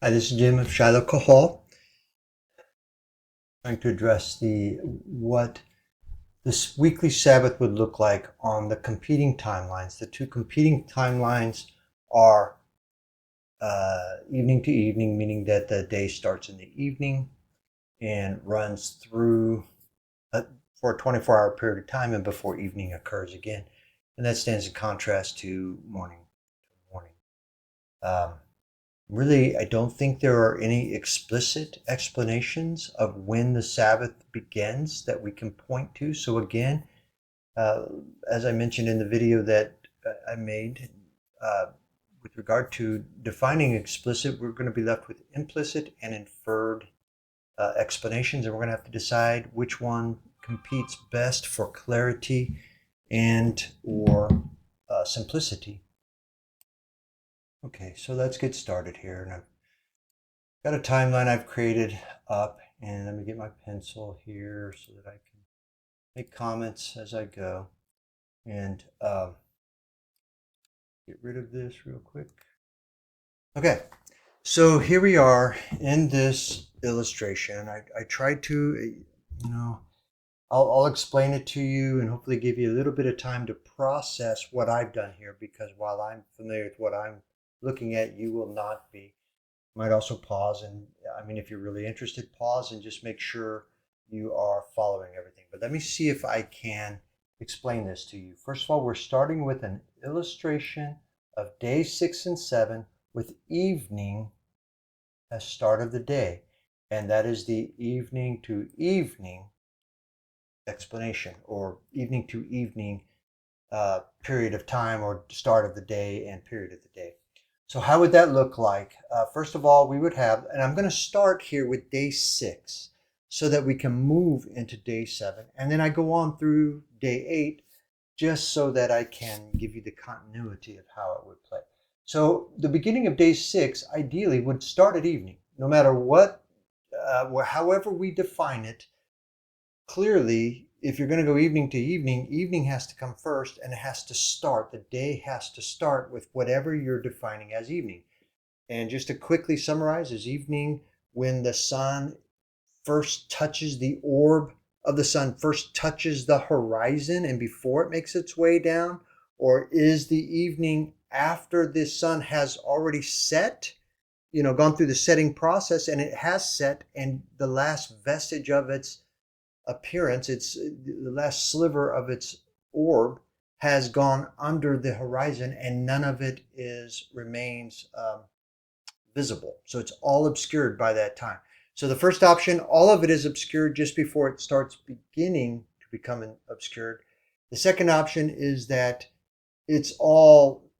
Hi, this is Jim of Shiloh Kahal, trying to address what this weekly Sabbath would look like on the competing timelines. The two competing timelines are evening to evening, meaning that the day starts in the evening and runs through for a 24-hour period of time and before evening occurs again. And that stands in contrast to morning to morning. Really, I don't think there are any explicit explanations of when the Sabbath begins that we can point to. So again, as I mentioned in the video that I made, with regard to defining explicit, we're going to be left with implicit and inferred explanations, and we're going to have to decide which one competes best for clarity and or simplicity. Okay, so let's get started here. And I've got a timeline I've created up, and let me get my pencil here so that I can make comments as I go. And get rid of this real quick. Okay, so here we are in this illustration. I tried to, I'll explain it to you and hopefully give you a little bit of time to process what I've done here, because while I'm familiar with what I'm looking at, you will not be. Might also pause, and if you're really interested, pause and just make sure you are following everything. But let me see if I can explain this to you. First of all, we're starting with an illustration of day 6 and 7 with evening as start of the day, and that is the evening to evening explanation, or evening to evening period of time, or start of the day and period of the day. So how would that look like? First of all, we would have, and I'm going to start here with day 6 so that we can move into day 7. And then I go on through day 8 just so that I can give you the continuity of how it would play. So the beginning of day 6 ideally would start at evening, no matter what, however we define it. Clearly, if you're going to go evening to evening, evening has to come first, and it has to start. The day has to start with whatever you're defining as evening. And just to quickly summarize, is evening when the sun first touches the orb of the sun, first touches the horizon and before it makes its way down? Or is the evening after the sun has already set, gone through the setting process, and it has set, and the last vestige of its appearance, it's the last sliver of its orb has gone under the horizon, and none of it remains visible. So it's all obscured by that time. So the first option, all of it is obscured just before it starts beginning to become obscured. The second option is that it's all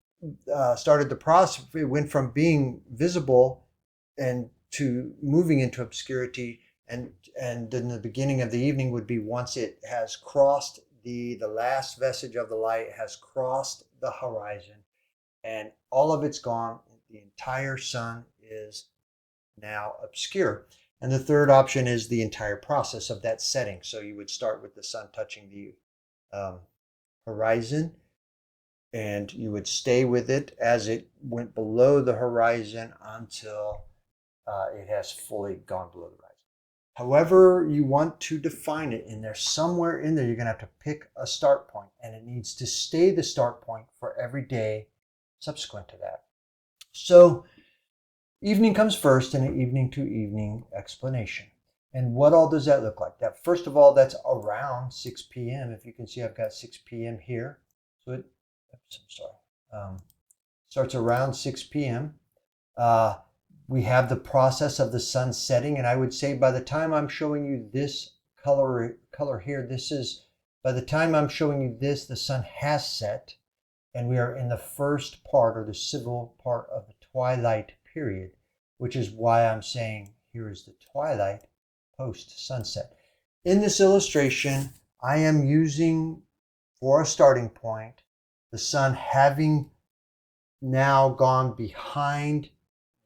started the process. It went from being visible and to moving into obscurity. And then the beginning of the evening would be once it has crossed the last vestige of the light has crossed the horizon, and all of it's gone. The entire sun is now obscure. And the third option is the entire process of that setting. So you would start with the sun touching the horizon, and you would stay with it as it went below the horizon until it has fully gone below the horizon. However you want to define it in there, somewhere in there, you're going to have to pick a start point, and it needs to stay the start point for every day subsequent to that. So evening comes first in an evening to evening explanation. And what all does that look like? That, first of all, that's around 6 p.m. If you can see, I've got 6 p.m. here. So it starts around 6 p.m. We have the process of the sun setting, and I would say by the time I'm showing you this color here, by the time I'm showing you this, the sun has set, and we are in the first part, or the civil part, of the twilight period, which is why I'm saying here is the twilight post sunset. In this illustration, I am using, for a starting point, the sun having now gone behind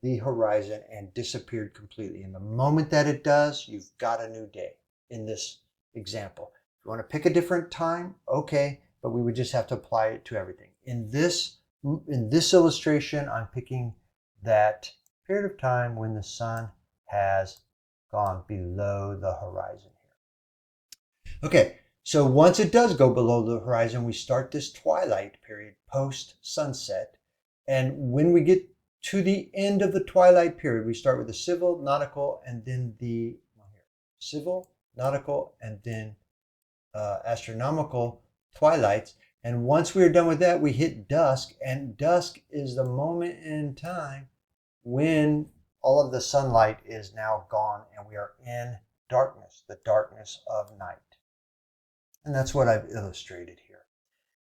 the horizon and disappeared completely. And the moment that it does, you've got a new day in this example. If you want to pick a different time, okay, but we would just have to apply it to everything. In this illustration, I'm picking that period of time when the sun has gone below the horizon here. Okay, so once it does go below the horizon, we start this twilight period post sunset. And when we get to the end of the twilight period, we start with the civil, nautical, and then the civil, nautical, and then astronomical twilights. And once we're done with that, we hit dusk, and dusk is the moment in time when all of the sunlight is now gone and we are in darkness, the darkness of night. And that's what I've illustrated here.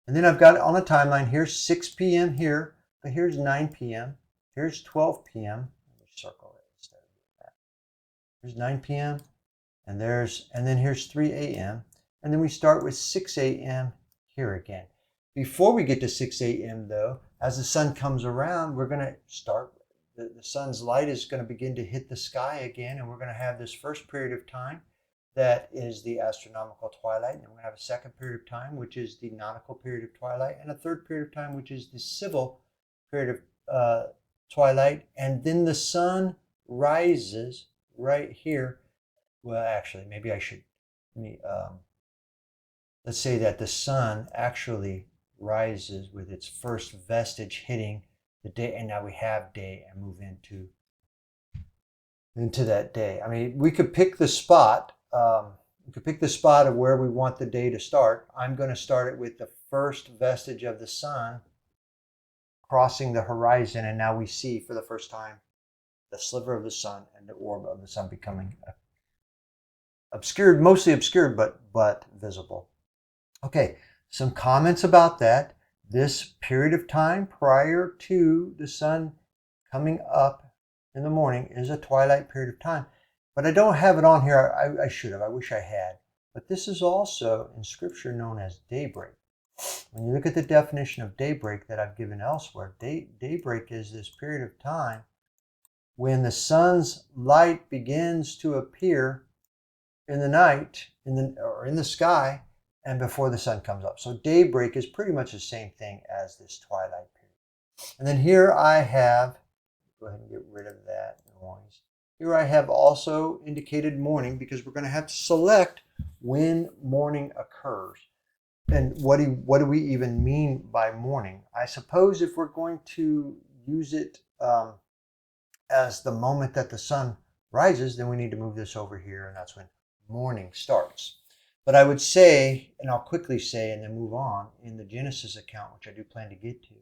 And then I've got on a timeline, here's 6 p.m. here, but here's 9 p.m., here's 12 p.m. Let me circle it instead of doing that. Here's 9 p.m. and then here's 3 a.m. And then we start with 6 a.m. here again. Before we get to 6 a.m. though, as the sun comes around, we're going to start, the sun's light is going to begin to hit the sky again, and we're going to have this first period of time that is the astronomical twilight, and we're going to have a second period of time, which is the nautical period of twilight, and a third period of time, which is the civil period of twilight, and then the sun rises right here. Well, actually, maybe I should, let's say that the sun actually rises with its first vestige hitting the day, and now we have day and move into that day. I mean, we could pick the spot. We could pick the spot of where we want the day to start. I'm going to start it with the first vestige of the sun crossing the horizon, and now we see for the first time the sliver of the sun and the orb of the sun becoming obscured, mostly obscured, but visible. Okay, some comments about that. This period of time prior to the sun coming up in the morning is a twilight period of time. But I don't have it on here. I should have. I wish I had. But this is also in Scripture known as daybreak. When you look at the definition of daybreak that I've given elsewhere, daybreak is this period of time when the sun's light begins to appear in the night, or in the sky, and before the sun comes up. So daybreak is pretty much the same thing as this twilight period. And then here I have, go ahead and get rid of that noise. Here I have also indicated morning, because we're going to have to select when morning occurs. And what do we even mean by morning? I suppose if we're going to use it as the moment that the sun rises, then we need to move this over here, and that's when morning starts. But I would say, and I'll quickly say and then move on, in the Genesis account, which I do plan to get to,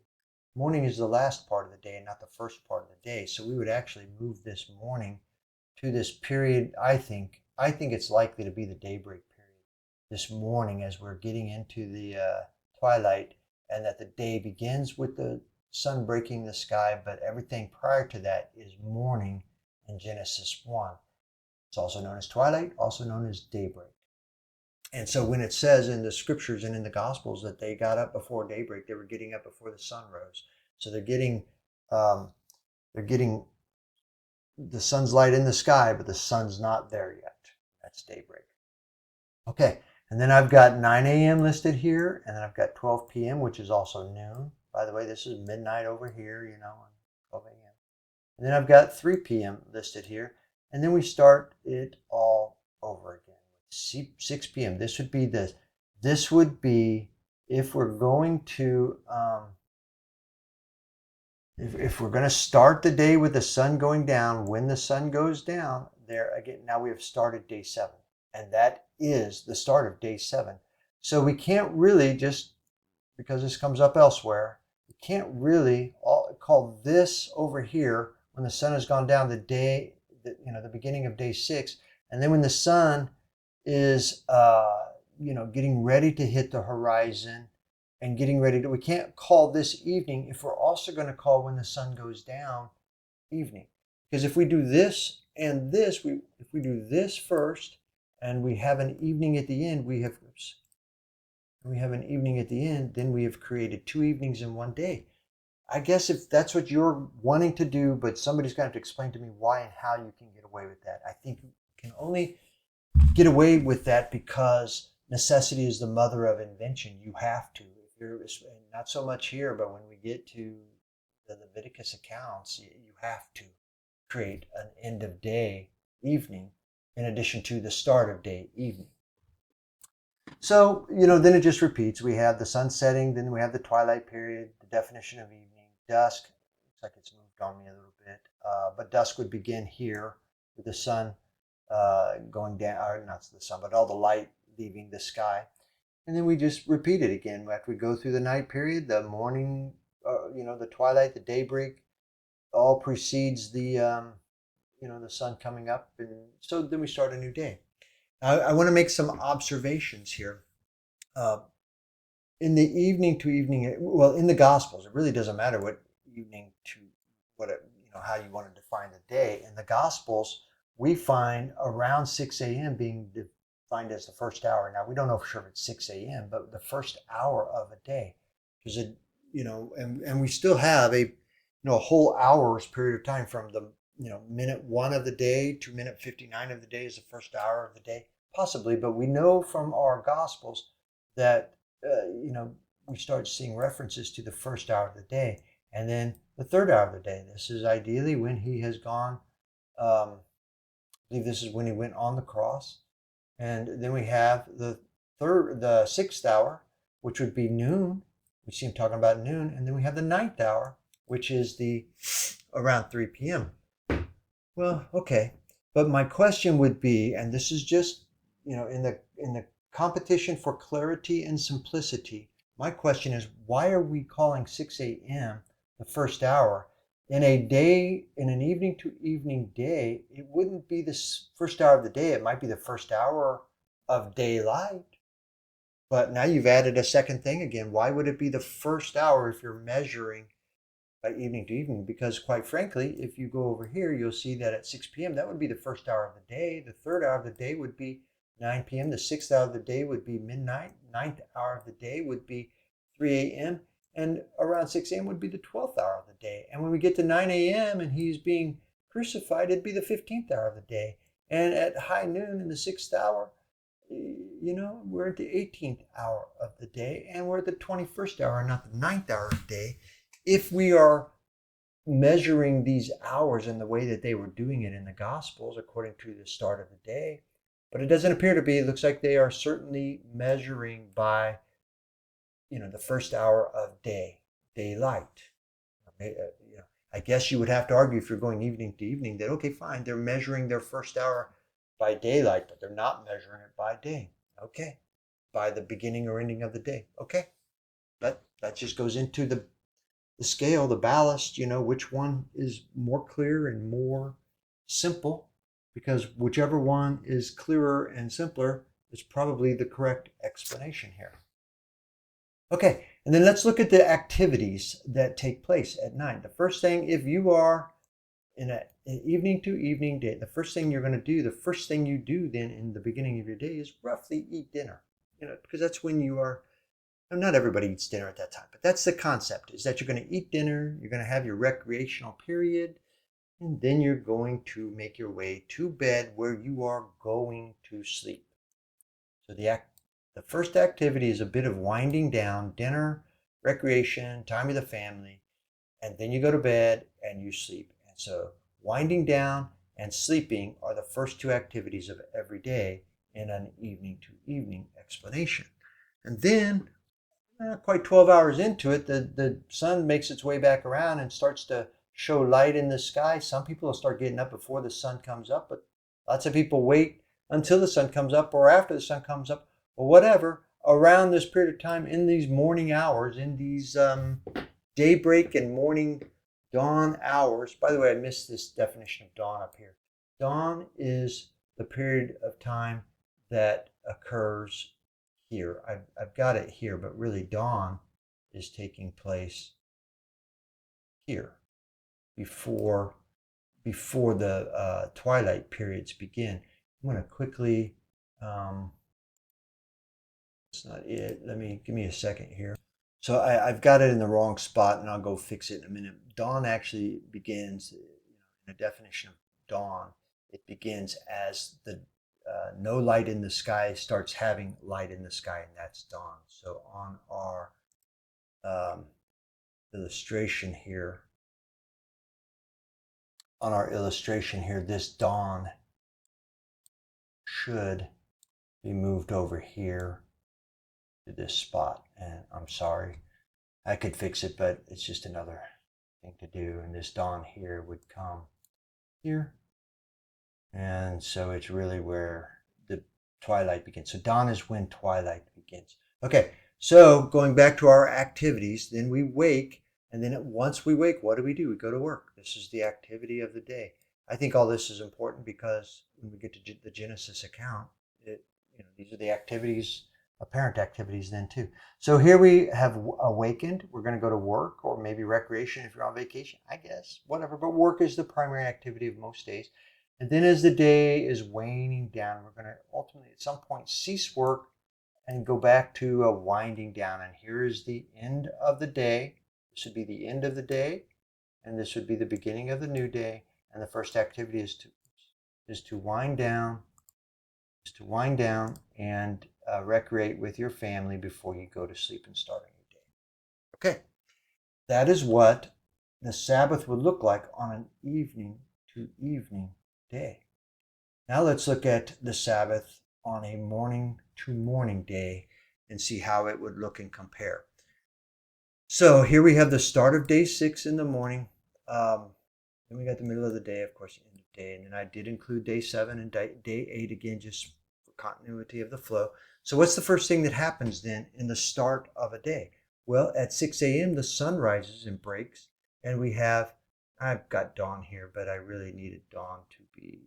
morning is the last part of the day and not the first part of the day. So we would actually move this morning to this period. I think it's likely to be the daybreak period, this morning, as we're getting into the twilight, and that the day begins with the sun breaking the sky, but everything prior to that is morning in Genesis 1. It's also known as twilight, also known as daybreak. And so when it says in the scriptures and in the gospels that they got up before daybreak, they were getting up before the sun rose. So they're getting the sun's light in the sky, but the sun's not there yet. That's daybreak. Okay, and then I've got 9 a.m. listed here, and then I've got 12 p.m., which is also noon. By the way, this is midnight over here, 12 a.m. And then I've got 3 p.m. listed here, and then we start it all over again. 6 p.m. This would be if we're going to if we're going to start the day with the sun going down. When the sun goes down, there again, now we have started day 7, and that is the start of day 7. So we can't really, just because this comes up elsewhere, we can't really call this over here when the sun has gone down the beginning of day 6, and then when the sun is getting ready to hit the horizon and we can't call this evening if we're also going to call when the sun goes down evening. Because if we do this and this, if we do this first and we have an evening at the end, then we have created 2 evenings in one day. I guess if that's what you're wanting to do, but somebody's going to have to explain to me why and how you can get away with that. I think you can only get away with that because necessity is the mother of invention. You have to. Not so much here, but when we get to the Leviticus accounts, you have to. create an end of day, evening, in addition to the start of day, evening. So, then it just repeats. We have the sun setting, then we have the twilight period, the definition of evening, dusk. Looks like it's moved on me a little bit. But dusk would begin here with the sun going down, or not the sun, but all the light leaving the sky. And then we just repeat it again. After we go through the night period, the morning, the twilight, the daybreak, all precedes the sun coming up. And so then we start a new day. I want to make some observations here. In the evening to evening, well, in the Gospels, it really doesn't matter what evening to how you want to define the day. In the Gospels, we find around 6 a.m. being defined as the first hour. Now, we don't know for sure if it's 6 a.m., but the first hour of a day, because and we still have a whole hour's period of time from the minute 1 of the day to minute 59 of the day is the first hour of the day, possibly. But we know from our Gospels that we start seeing references to the first hour of the day, and then the third hour of the day. This is ideally when he has gone. I believe this is when he went on the cross, and then we have the sixth hour, which would be noon. We see him talking about noon, and then we have the ninth hour, which is the around 3 p.m. Well, okay, but my question would be, and this is just in the competition for clarity and simplicity, my question is, why are we calling 6 a.m. the first hour? In an evening to evening day, it wouldn't be the first hour of the day. It might be the first hour of daylight. But now you've added a second thing again. Why would it be the first hour if you're measuring by evening to evening? Because quite frankly, if you go over here, you'll see that at 6 p.m., that would be the first hour of the day. The third hour of the day would be 9 p.m. The sixth hour of the day would be midnight. Ninth hour of the day would be 3 a.m. And around 6 a.m. would be the 12th hour of the day. And when we get to 9 a.m. and he's being crucified, it'd be the 15th hour of the day. And at high noon in the 6th hour, we're at the 18th hour of the day, and we're at the 21st hour, not the 9th hour of the day. If we are measuring these hours in the way that they were doing it in the Gospels, according to the start of the day, but it doesn't appear to be. It looks like they are certainly measuring by the first hour of daylight. I guess you would have to argue, if you're going evening to evening, that okay, fine, they're measuring their first hour by daylight, but they're not measuring it by day. Okay, by the beginning or ending of the day. Okay, that just goes into the scale, the ballast. Which one is more clear and more simple? Because whichever one is clearer and simpler is probably the correct explanation here. Okay, and then let's look at the activities that take place at night. The first thing, if you are in an evening to evening day, the first thing you're going to do, the first thing you do then in the beginning of your day is roughly eat dinner. Because that's when you are, not everybody eats dinner at that time, but that's the concept, is that you're going to eat dinner, you're going to have your recreational period, and then you're going to make your way to bed where you are going to sleep. So the first activity is a bit of winding down, dinner, recreation, time with the family, and then you go to bed and you sleep. And so winding down and sleeping are the first two activities of every day in an evening to evening explanation. And then, quite 12 hours into it, the sun makes its way back around and starts to show light in the sky. Some people will start getting up before the sun comes up, but lots of people wait until the sun comes up or after the sun comes up, or whatever, around this period of time, in these morning hours, in these daybreak and morning dawn hours. By the way, I missed this definition of dawn up here. Dawn is the period of time that occurs here. I've got it here, but really dawn is taking place here before the twilight periods begin. I'm going to quickly, it's not it. Give me a second here. So I've got it in the wrong spot, and I'll go fix it in a minute. Dawn actually begins, in the definition of dawn, it begins as the no light in the sky starts having light in the sky, and that's dawn. So on our illustration here, on our illustration here, this dawn should be moved over here to this spot. And I'm sorry, I could fix it, but it's just another thing to do. And this dawn here would come here. And so it's really where the twilight begins. So dawn is when twilight begins. Okay, so going back to our activities, then we wake, and then once we wake, what do? We go to work. This is the activity of the day. I think all this is important because when we get to the Genesis account, these are the activities, apparent activities then too. So here we have awakened. We're going to go to work, or maybe recreation if you're on vacation, I guess, whatever. But work is the primary activity of most days. And then as the day is waning down, we're going to ultimately at some point cease work and go back to a winding down. And here is the end of the day. This would be the end of the day, and this would be the beginning of the new day. And the first activity is to wind down, and recreate with your family before you go to sleep and start a new day. Okay, that is what the Sabbath would look like on an evening to evening day. Now let's look at the Sabbath on a morning to morning day and see how it would look and compare. So here we have the start of day 6 in the morning. Then we got the middle of the day, of course, the end of day. And then I did include day 7 and day 8 again, just for continuity of the flow. So what's the first thing that happens then in the start of a day? Well, at 6 a.m., the sun rises and breaks. And we have, I've got dawn here, but I really needed dawn to be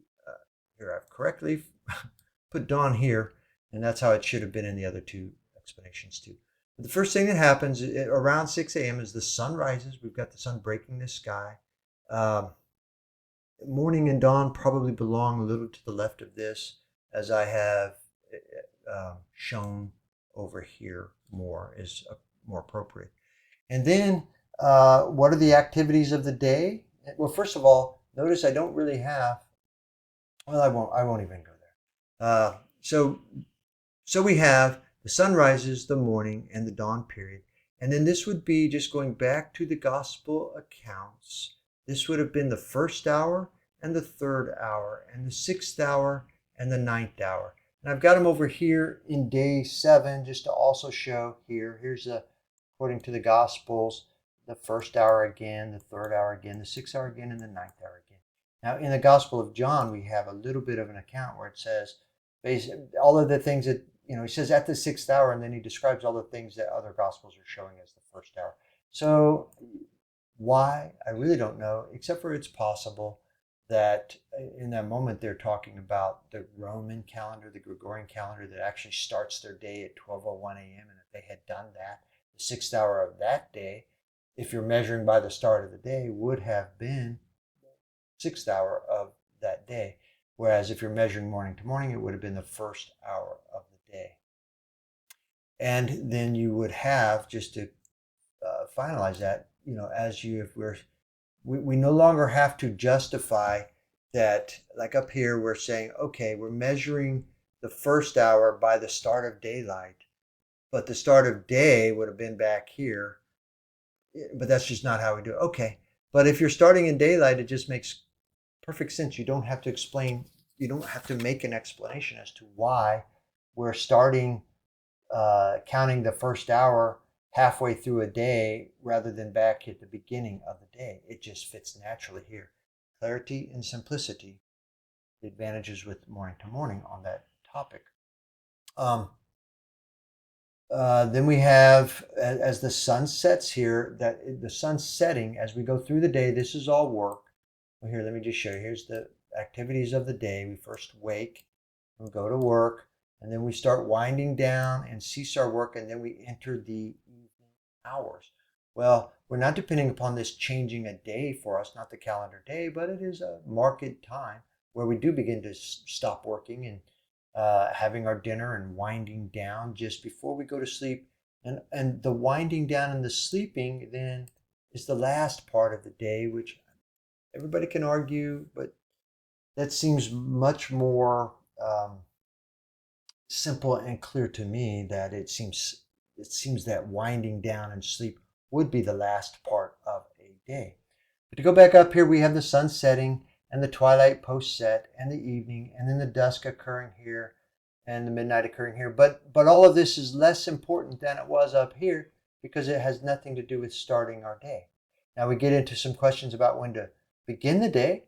here. I've correctly put dawn here, and that's how it should have been in the other two explanations too. But the first thing that happens around 6 a.m. is the sun rises. We've got the sun breaking the sky. Morning and dawn probably belong a little to the left of this, as I have shown over here more is more appropriate. And then what are the activities of the day? Well, first of all, notice I don't really have, well, I won't even go there. So we have the sun rises, the morning, and the dawn period. And then this would be, just going back to the gospel accounts, this would have been the first hour and the third hour and the 6th hour and the 9th hour. And I've got them over here in day 7 just to also show here. Here's according to the Gospels, the first hour again, the third hour again, the 6th hour again, and the 9th hour again. Now in the Gospel of John, we have a little bit of an account where it says all of the things that, he says at the 6th hour, and then he describes all the things that other Gospels are showing as the first hour. So why? I really don't know, except for it's possible that in that moment they're talking about the Roman calendar, the Gregorian calendar that actually starts their day at 12:01 a.m. And if they had done that, the 6th hour of that day, if you're measuring by the start of the day, would have been the 6th hour of that day. Whereas if you're measuring morning to morning, it would have been the first hour of the day. And then you would have, just to finalize that, we no longer have to justify that, like up here, we're saying, okay, we're measuring the first hour by the start of daylight, but the start of day would have been back here, but that's just not how we do it. Okay, but if you're starting in daylight, it just makes perfect sense. You don't have to explain, you don't have to make an explanation as to why we're starting counting the first hour halfway through a day rather than back at the beginning of the day. It just fits naturally here. Clarity and simplicity, the advantages with morning to morning on that topic. Then we have, as the sun sets here, that the sun setting as we go through the day, this is all work. Well, here, let me just show you. Here's the activities of the day. We first wake, we go to work, and then we start winding down and cease our work, and then we enter the evening hours. Well, we're not depending upon this changing a day for us, not the calendar day, but it is a marked time where we do begin to stop working and having our dinner and winding down just before we go to sleep. And the winding down and the sleeping then is the last part of the day, which everybody can argue, but that seems much more simple and clear to me, that it seems that winding down and sleep would be the last part of a day. But to go back up here, we have the sun setting and the twilight post-set and the evening, and then the dusk occurring here and the midnight occurring here. But all of this is less important than it was up here because it has nothing to do with starting our day. Now we get into some questions about when to begin the day,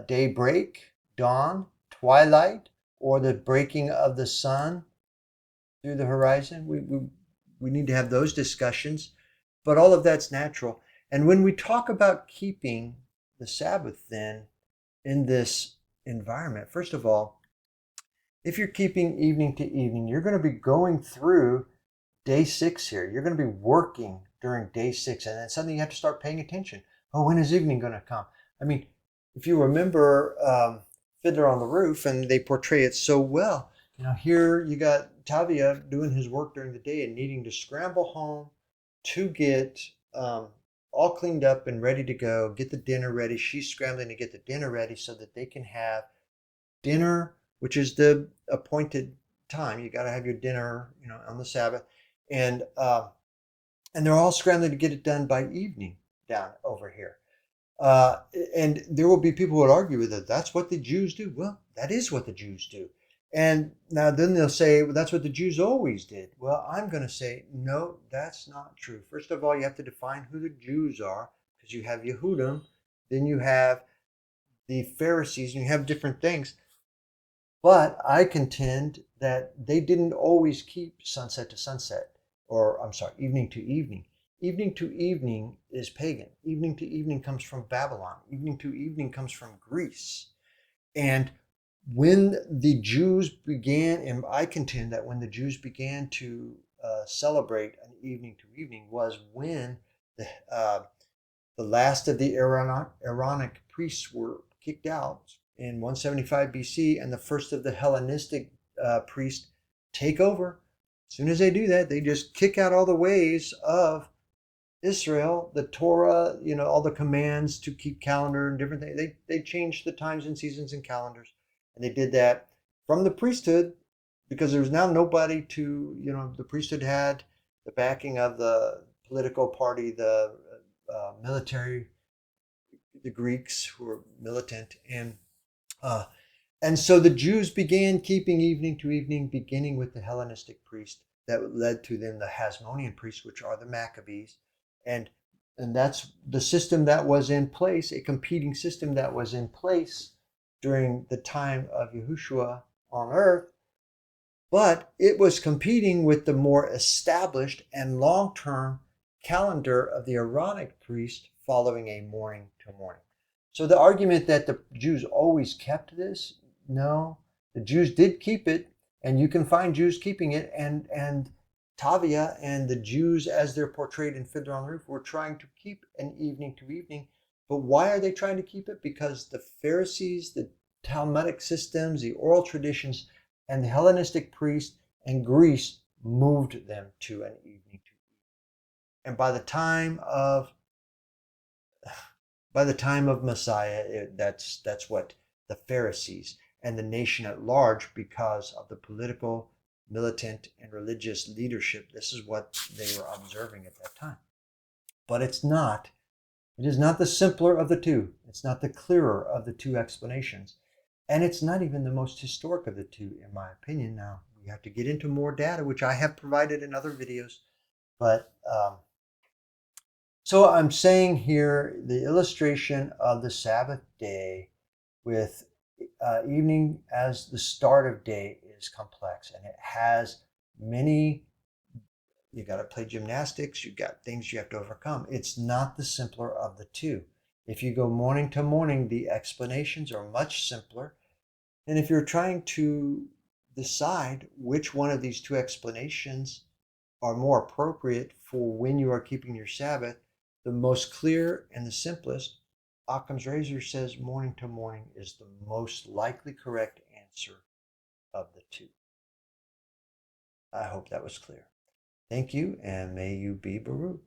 daybreak, dawn, twilight, or the breaking of the sun through the horizon. We need to have those discussions, but all of that's natural. And when we talk about keeping the Sabbath then in this environment, first of all, if you're keeping evening to evening, you're going to be going through day 6 here. You're going to be working during day 6, and then suddenly you have to start paying attention. Oh, when is evening going to come? I mean, if you remember Fiddler on the Roof, and they portray it so well. Here you got Tavia doing his work during the day and needing to scramble home to get all cleaned up and ready to go, get the dinner ready. She's scrambling to get the dinner ready so that they can have dinner, which is the appointed time. You got to have your dinner, on the Sabbath, and they're all scrambling to get it done by evening down over here. And there will be people who would argue with it. That's what the Jews do. Well, that is what the Jews do. And now then they'll say, well, that's what the Jews always did. Well, I'm going to say, no, that's not true. First of all, you have to define who the Jews are, because you have Yehudim, then you have the Pharisees, and you have different things. But I contend that they didn't always keep sunset to sunset, or I'm sorry, evening to evening. Evening to evening is pagan. Evening to evening comes from Babylon. Evening to evening comes from Greece. And when the Jews began, and I contend that when the Jews began to celebrate an evening to evening was when the last of the Aaronic priests were kicked out in 175 BC, and the first of the Hellenistic priests take over. As soon as they do that, they just kick out all the ways of Israel, the Torah, all the commands to keep calendar and different things. They changed the times and seasons and calendars. And they did that from the priesthood because there was now nobody to, the priesthood had the backing of the political party, the military, the Greeks who were militant. And so the Jews began keeping evening to evening, beginning with the Hellenistic priest that led to then the Hasmonean priests, which are the Maccabees. And that's the system that was in place, a competing system that was in place during the time of Yahushua on earth, but it was competing with the more established and long-term calendar of the Aaronic priest following a morning to morning. So the argument that the Jews always kept this, no, the Jews did keep it, and you can find Jews keeping it, and Tavia and the Jews, as they're portrayed in Fiddler on the Roof, were trying to keep an evening to evening. But why are they trying to keep it? Because the Pharisees, the Talmudic systems, the oral traditions, and the Hellenistic priests and Greece moved them to an evening to evening. And by the time of Messiah, that's what the Pharisees and the nation at large, because of the political, militant, and religious leadership, this is what they were observing at that time. But it is not the simpler of the two. It's not the clearer of the two explanations. And it's not even the most historic of the two, in my opinion. Now, we have to get into more data, which I have provided in other videos. But so I'm saying here, the illustration of the Sabbath day with evening as the start of day is complex, and it has many. You got to play gymnastics. You've got things you have to overcome. It's not the simpler of the two. If you go morning to morning, the explanations are much simpler. And if you're trying to decide which one of these two explanations are more appropriate for when you are keeping your Sabbath, the most clear and the simplest, Occam's razor says morning to morning is the most likely correct answer of the two. I hope that was clear. Thank you, and may you be Baruch.